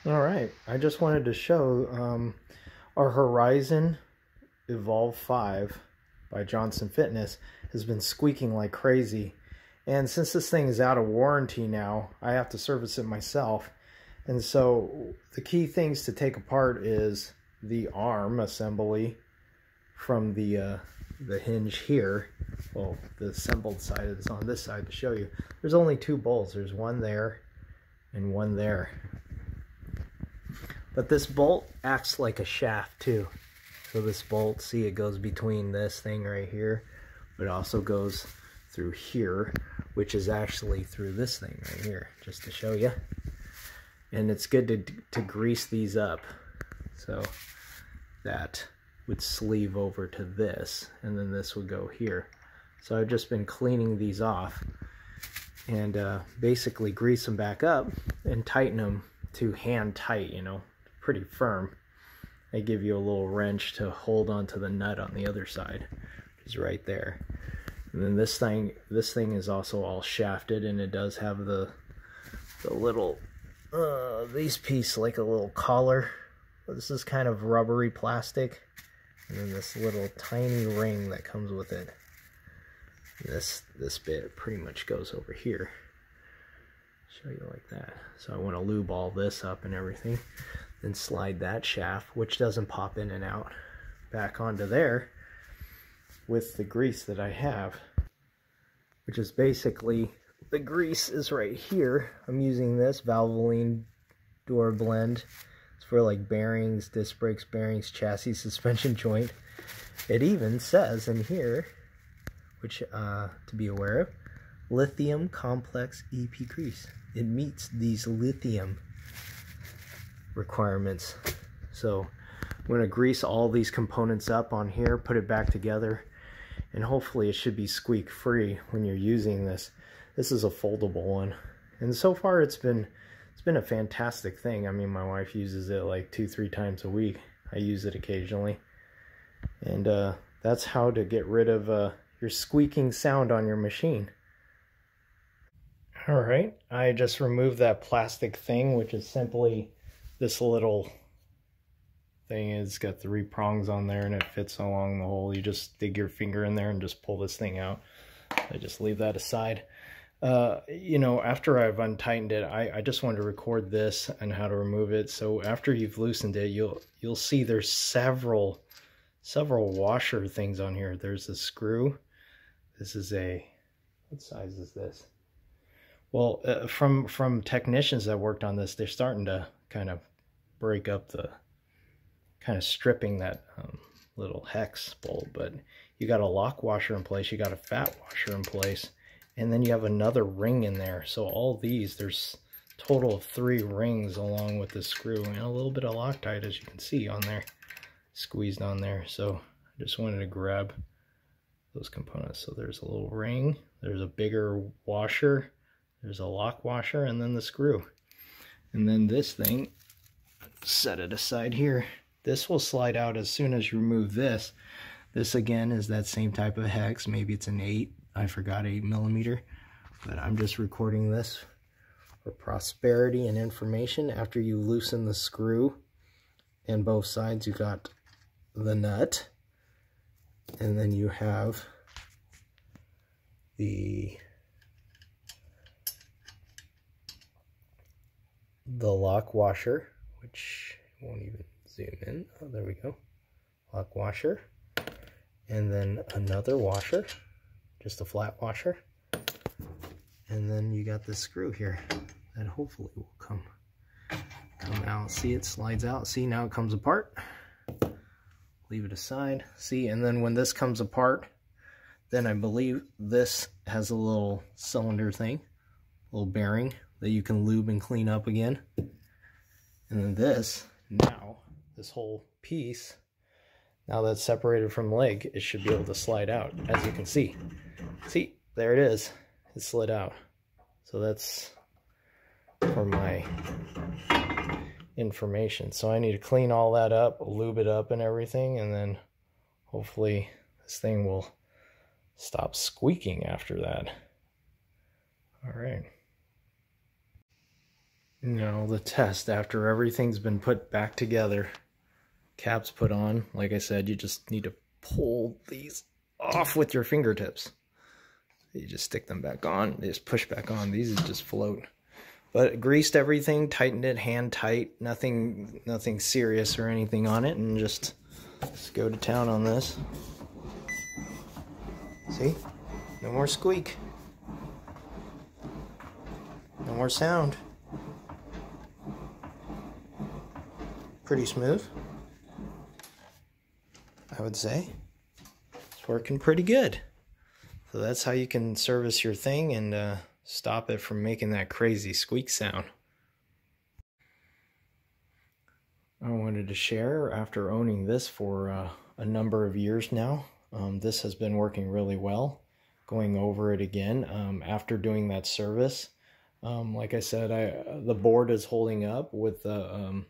All right, I just wanted to show our Horizon Evolve 5 by Johnson Fitness has been squeaking like crazy. And since this thing is out of warranty now, I have to service it myself. And so the key things to take apart is the arm assembly from the hinge here. Well, the assembled side is on this side to show you. There's only two bolts. There's one there and one there. But this bolt acts like a shaft too. So this bolt, see, it goes between this thing right here, but it also goes through here, which is actually through this thing right here, just to show you. And it's good to grease these up. So that would sleeve over to this, and then this would go here. So I've just been cleaning these off and basically grease them back up and tighten them to hand tight, you know, pretty firm. I give you a little wrench to hold onto the nut on the other side, which is right there. And then this thing is also all shafted, and it does have the little these pieces like a little collar. This is kind of rubbery plastic, and then this little tiny ring that comes with it. This bit pretty much goes over here. Show you like that. So I want to lube all this up and everything, then slide that shaft, which doesn't pop in and out, back onto there with the grease that I have, which is basically, the grease is right here. I'm using this Valvoline door blend. It's for like bearings, disc brakes, bearings, chassis, suspension joint. It even says in here, which to be aware of, lithium complex EP grease. It meets these lithium requirements. So I'm going to grease all these components up on here, put it back together, and hopefully it should be squeak free when you're using this. This is a foldable one, and so far it's been a fantastic thing. I mean, my wife uses it like 2-3 times a week. I use it occasionally, and that's how to get rid of your squeaking sound on your machine. Alright, I just removed that plastic thing, which is simply this little thing. It's got 3 prongs on there and it fits along the hole. You just dig your finger in there and just pull this thing out. I just leave that aside. You know, after I've untightened it, I just wanted to record this and how to remove it. So after you've loosened it, you'll see there's several washer things on here. There's a screw. This is what size is this? Well, from technicians that worked on this, they're starting to kind of break up kind of stripping that little hex bolt. But you got a lock washer in place, you got a fat washer in place, and then you have another ring in there. So all these, there's a total of 3 rings along with the screw, and a little bit of Loctite, as you can see on there, squeezed on there. So I just wanted to grab those components. So there's a little ring, there's a bigger washer, there's a lock washer, and then the screw. And then this thing, set it aside here. This will slide out as soon as you remove this. This again is that same type of hex. Maybe it's an 8, I forgot, 8mm. But I'm just recording this for prosperity and information. After you loosen the screw and both sides, you got the nut. And then you have the lock washer, which won't even zoom in. Oh, there we go. Lock washer. And then another washer, just a flat washer. And then you got this screw here that hopefully will come out. See, it slides out. See, now it comes apart. Leave it aside. See, and then when this comes apart, then I believe this has a little cylinder thing, little bearing that you can lube and clean up again. And then this whole piece, now that's separated from the leg, it should be able to slide out, as you can see. See, there it is. It slid out. So that's for my information. So I need to clean all that up, lube it up and everything, and then hopefully this thing will stop squeaking after that. All right. The test after everything's been put back together, caps put on. Like I said, you just need to pull these off with your fingertips. You just stick them back on. They just push back on. These just float. But greased everything, tightened it, hand tight. Nothing serious or anything on it, and just go to town on this. See? No more squeak. No more sound. Pretty smooth, I would say. It's working pretty good. So that's how you can service your thing and stop it from making that crazy squeak sound. I wanted to share, after owning this for a number of years now, this has been working really well. Going over it again after doing that service. Like I said, the board is holding up with the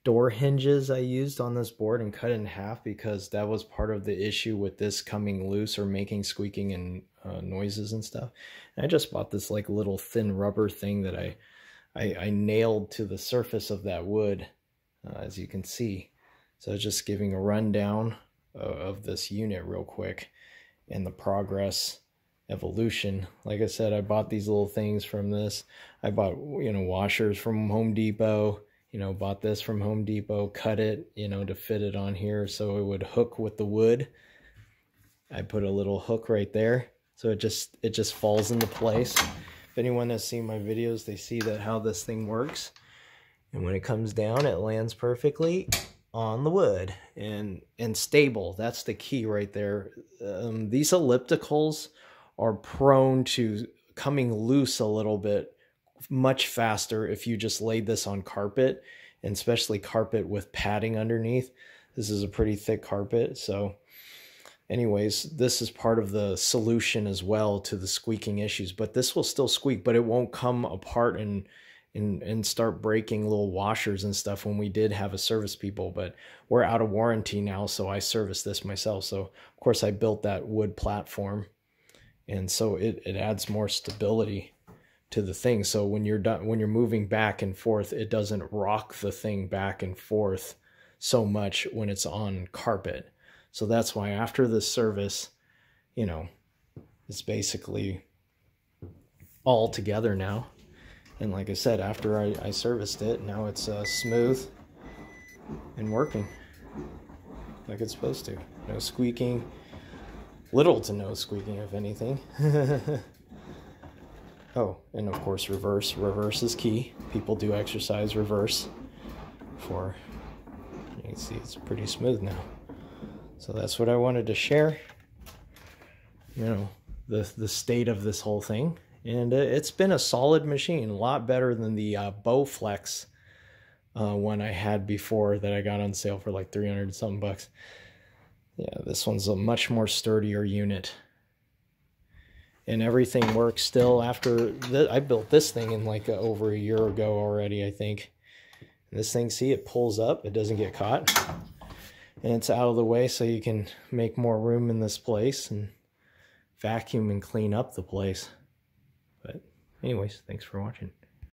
door hinges I used on this board and cut it in half because that was part of the issue with this coming loose or making squeaking and noises and stuff. And I just bought this like little thin rubber thing that I nailed to the surface of that wood, as you can see. So just giving a rundown of this unit real quick and the progress evolution. Like I said, I bought these little things from this. I bought, washers from Home Depot. Bought this from Home Depot, cut it, to fit it on here so it would hook with the wood. I put a little hook right there, so it just falls into place. If anyone has seen my videos, they see that how this thing works. And when it comes down, it lands perfectly on the wood and stable. That's the key right there. These ellipticals are prone to coming loose a little bit much faster if you just laid this on carpet, and especially carpet with padding underneath. This is a pretty thick carpet. So anyways, this is part of the solution as well to the squeaking issues. But this will still squeak, but it won't come apart and start breaking little washers and stuff when we did have a service people. But we're out of warranty now, so I service this myself. So of course I built that wood platform, and so it adds more stability to the thing. So when you're done, when you're moving back and forth, it doesn't rock the thing back and forth so much when it's on carpet. So that's why after this service, it's basically all together now. And like I said, after I serviced it, now it's smooth and working like it's supposed to. No squeaking, little to no squeaking, if anything. Oh, and of course reverse. Reverse is key. People do exercise reverse for, you can see it's pretty smooth now. So that's what I wanted to share, the state of this whole thing. And it's been a solid machine, a lot better than the Bowflex one I had before that I got on sale for like 300 and something bucks. Yeah, this one's a much more sturdier unit. And everything works still after I built this thing in like over a year ago already, I think. And this thing, see, it pulls up, it doesn't get caught. And it's out of the way so you can make more room in this place and vacuum and clean up the place. But anyways, thanks for watching.